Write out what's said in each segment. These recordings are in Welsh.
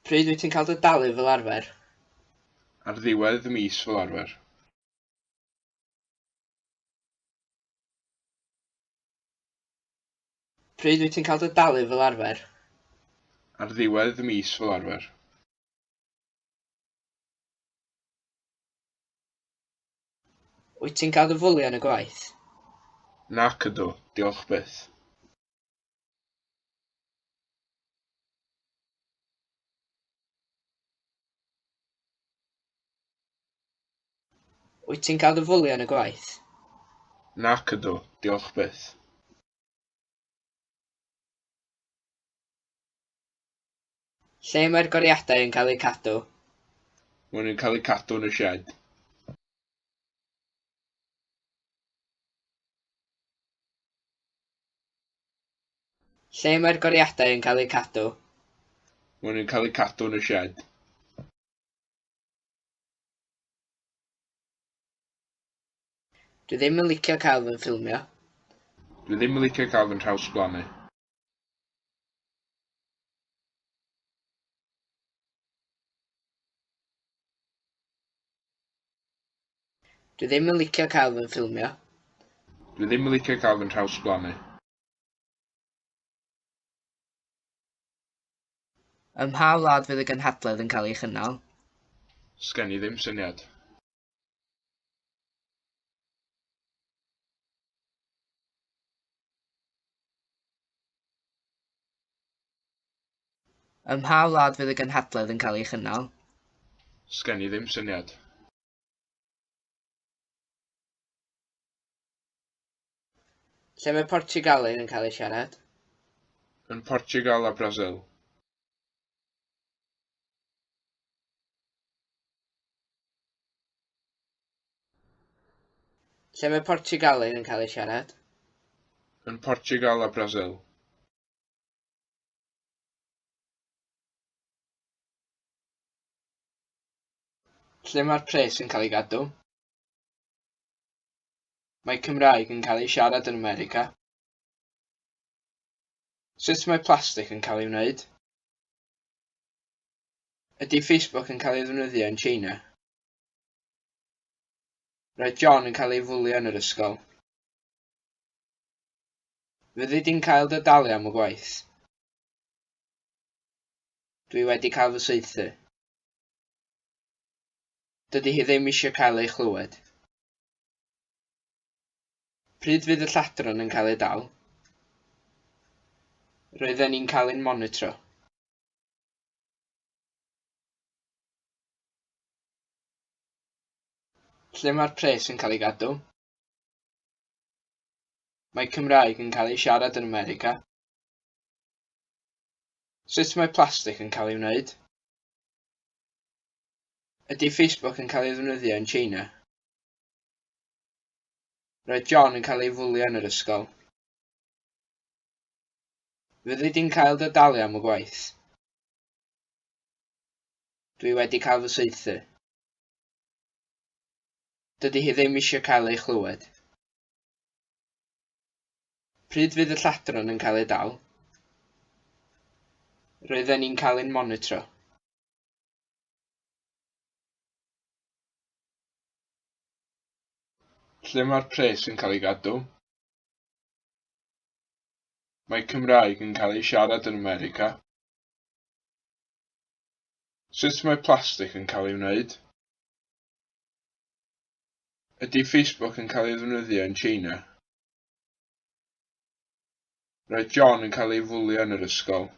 Pryd wyt ti'n cael dy dalu fel arfer? Ar ddiwedd y mis fel arfer. Pryd wyt ti'n cael dy dalu fel arfer? Ar ddiwedd y mis fel arfer. Wyt ti'n cael dy fwlio yn y gwaith? Nac ydw, diolch byth. Wyt ti'n cael dy fwlio yn y gwaith? Nac ydw, diolch byth. Lle mae'r goriadau yn cael eu cadw? Maen nhw'n cael eu cadw yn y sied. Lle mae'r goriadau yn cael eu cadw? Maen nhw'n cael eu cadw yn y sied. Dwi ddim yn licio cael fy ffilmio. Dwi ddim yn licio cael fy nhrawsblannu. Dwi ddim yn licio cael fy ffilmio. Dwi ddim yn licio cael fy nhrawsblannu. Ym mha wlad fydd y gynhadledd yn cael ei chynnal? Sgen i ddim syniad. Ym mha wlad fydd y gynhadledd yn cael ei chynnal? Sgen i ddim syniad. Lle mae Portugalaidd yn cael ei siarad? Yn Portugal a Brasil. Lle mae Portugalaidd yn cael ei siarad? Yn Portugal a Brasil. Lle mae'r pres yn cael ei gadw? Mae Cymraeg yn cael ei siarad yn America. Sut mae plastig yn cael ei wneud? Ydy Facebook yn cael ei ddefnyddio yn Tsieina? Roedd John yn cael ei fwlio yn yr ysgol. Fyddi di'n cael dy dalu am y gwaith? Dwi wedi cael fy saethu. Dydy hi ddim eisiau cael ei chlywed. Pryd fydd y lladron yn cael ei dal? Roedden ni'n cael ein monitro. Lle mae'r pres yn cael ei gadw? Mae Cymraeg yn cael ei siarad yn America. Sut mae plastig yn cael ei wneud? Ydy Facebook yn cael ei ddefnyddio yn Tsieina? Roedd John yn cael ei fwlio yn yr ysgol. Fyddi di'n cael dy dalu am y gwaith? Dwi wedi cael fy saethu. Dydy hi ddim eisiau cael ei chlywed. Pryd fydd y lladron yn cael ei dal? Roedden ni'n cael ein monitro. Lle mae'r pres yn cael ei gadw? Mae Cymraeg yn cael ei siarad yn America. Sut mae plastig yn cael ei wneud? Ydy Facebook yn cael ei ddefnyddio yn Tsieina? Roedd John yn cael ei fwlio yn yr ysgol.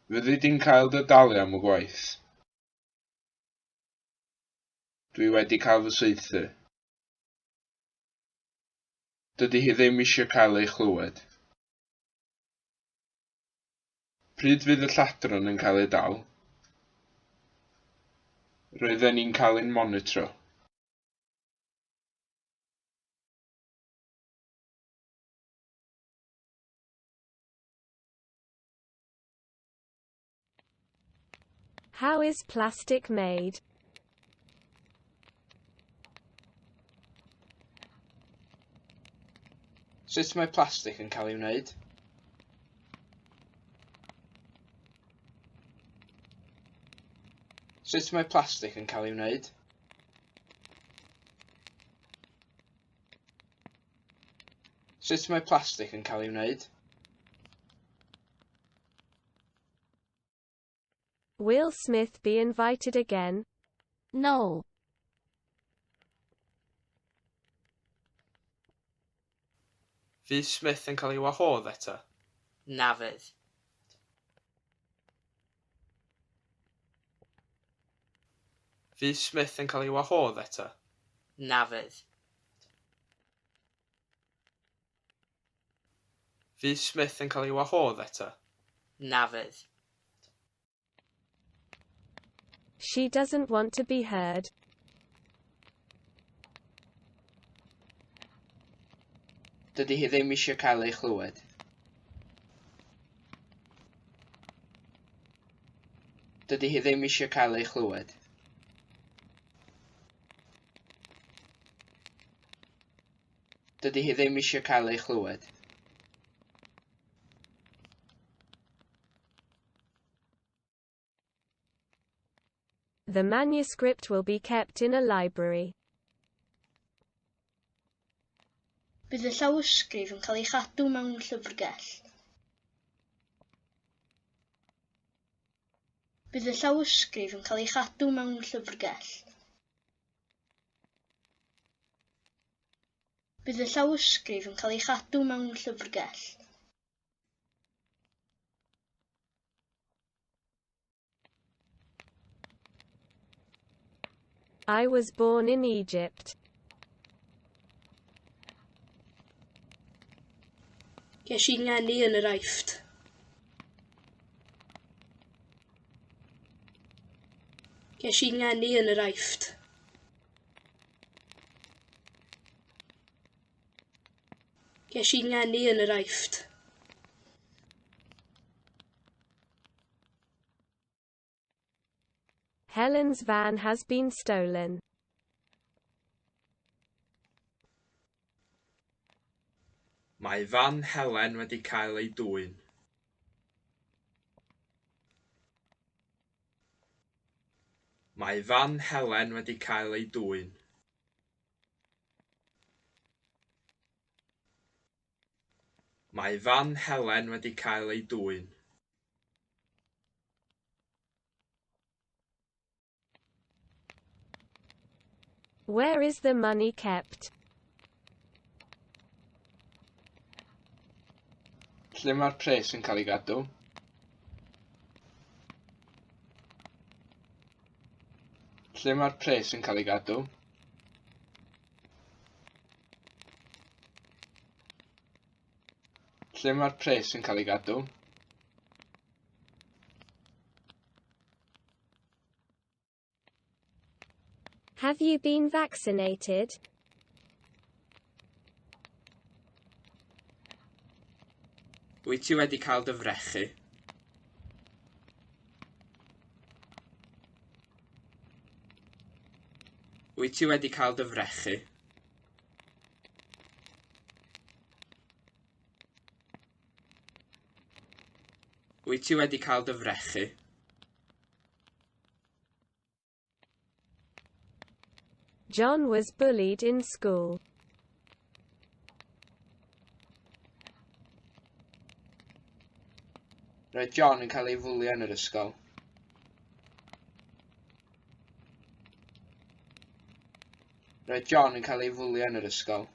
Fyddi di'n cael dy dalu am y gwaith? Dwi wedi cael fy saethu. Dydy hi ddim eisiau cael ei chlywed. Pryd fydd y lladron yn cael ei dal? Roedden ni'n cael ein monitro. How is plastic made? Sut mae plastig yn cael ei wneud? Sut mae plastig yn cael ei wneud? Sut mae plastig yn cael ei wneud? Will Smith be invited again? No. Fydd Smith yn cael ei wahodd eto? Na fydd. Fydd Smith yn cael ei wahodd eto? Na fydd. Fydd Smith yn cael ei wahodd eto? Na fydd. She doesn't want to be heard. Dydy hi ddim eisiau cael ei chlywed. Dydy hi ddim eisiau cael ei chlywed. Dydy hi ddim eisiau cael ei chlywed. The manuscript will be kept in a library. Bydd y llawysgrif yn cael ei chadw mewn llyfrgell. Bydd y llawysgrif yn cael ei chadw mewn llyfrgell. Bydd y llawysgrif yn cael ei chadw mewn llyfrgell. I was born in Egypt. Ges i ngeni yn yr Aifft. Ges i ngeni yn yr Aifft. Ges i ngeni yn yr Aifft. Helen's van has been stolen. Mae fan Helen wedi cael ei dwyn. Mae fan Helen wedi cael ei dwyn. Mae fan Helen wedi cael ei dwyn. Where is the money kept? Lle mae'r pres yn cael ei gadw? Lle mae'r pres yn cael ei gadw? Lle mae'r pres yn cael ei gadw? Have you been vaccinated? Wyt ti wedi cael dy frechu? Wyt ti wedi cael dy frechu? Wyt ti wedi cael dy frechu? John was bullied in school. Roedd John yn cael ei fwlio yn yr ysgol. Roedd John yn cael ei fwlio yn yr ysgol.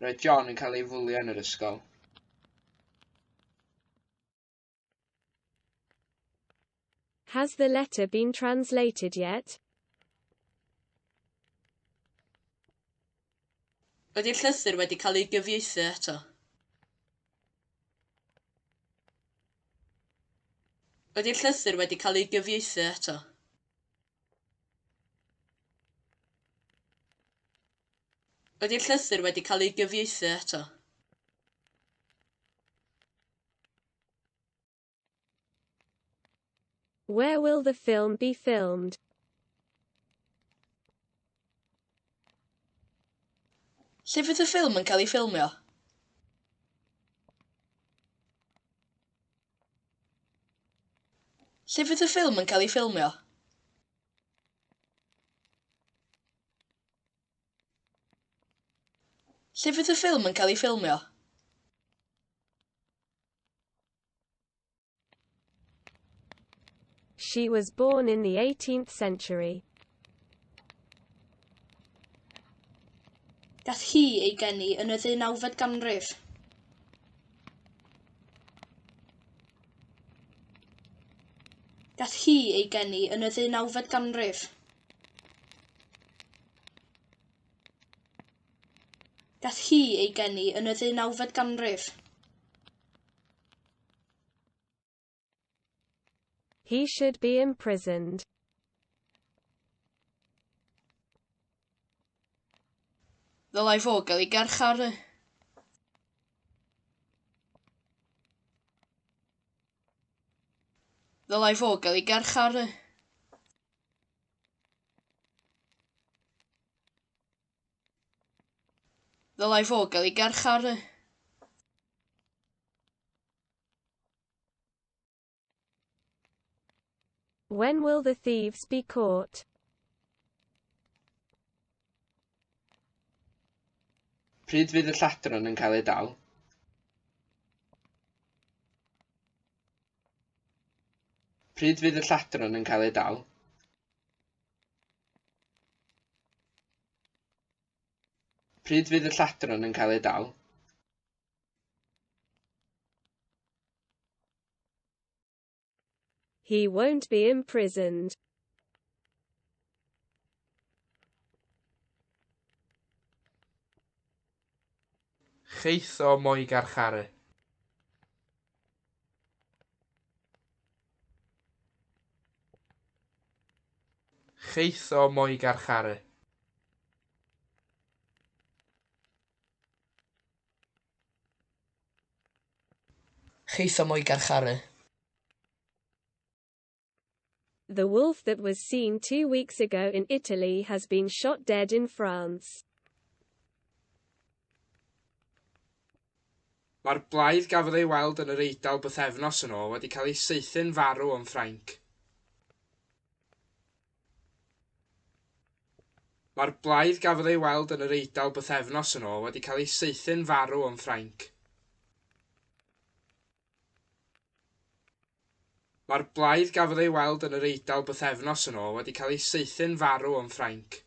Roedd John yn cael ei fwlio yn yr ysgol. Has the letter been translated yet? Ydy'r llythyr wedi cael ei gyfieithu eto? Ydy'r llythyr wedi cael ei gyfieithu eto? Ydy'r llythyr wedi cael ei gyfieithu eto? Where will the film be filmed? Lle fydd y ffilm yn cael ei ffilmio? Lle fydd y ffilm yn cael ei ffilmio? Lle fydd y ffilm yn cael ei ffilmio? She was born in the 18th century. Gath hi ei geni yn y 19fed ganrif. Gath hi ei geni yn y 19fed ganrif. Gath hi ei geni yn y 19fed ganrif. He should be imprisoned. Ddylai fo gael ei garcharu. Ddylai fo gael ei garcharu. Ddylai fo gael ei garcharu. When will the thieves be caught? Pryd fydd y lladron yn cael ei dal? Pryd fydd y lladron yn cael ei dal? Pryd fydd y lladron yn cael ei dal? He won't be imprisoned. Cheitho mo'i garcharu. Cheitho mo'i garcharu. Cheitho mo'i garcharu. The wolf that was seen 2 weeks ago in Italy has been shot dead in France. Mae'r blaidd gafodd ei weld yn yr Eidal bythefnos yn ôl wedi cael ei saethu'n farw yn Ffrainc. Mae'r blaidd gafodd ei weld yn yr Eidal bythefnos yn ôl wedi cael ei saethu'n farw yn Ffrainc. Mae'r blaidd gafodd ei weld yn yr Eidal bythefnos yn ôl wedi cael ei saethu'n farw yn Ffrainc.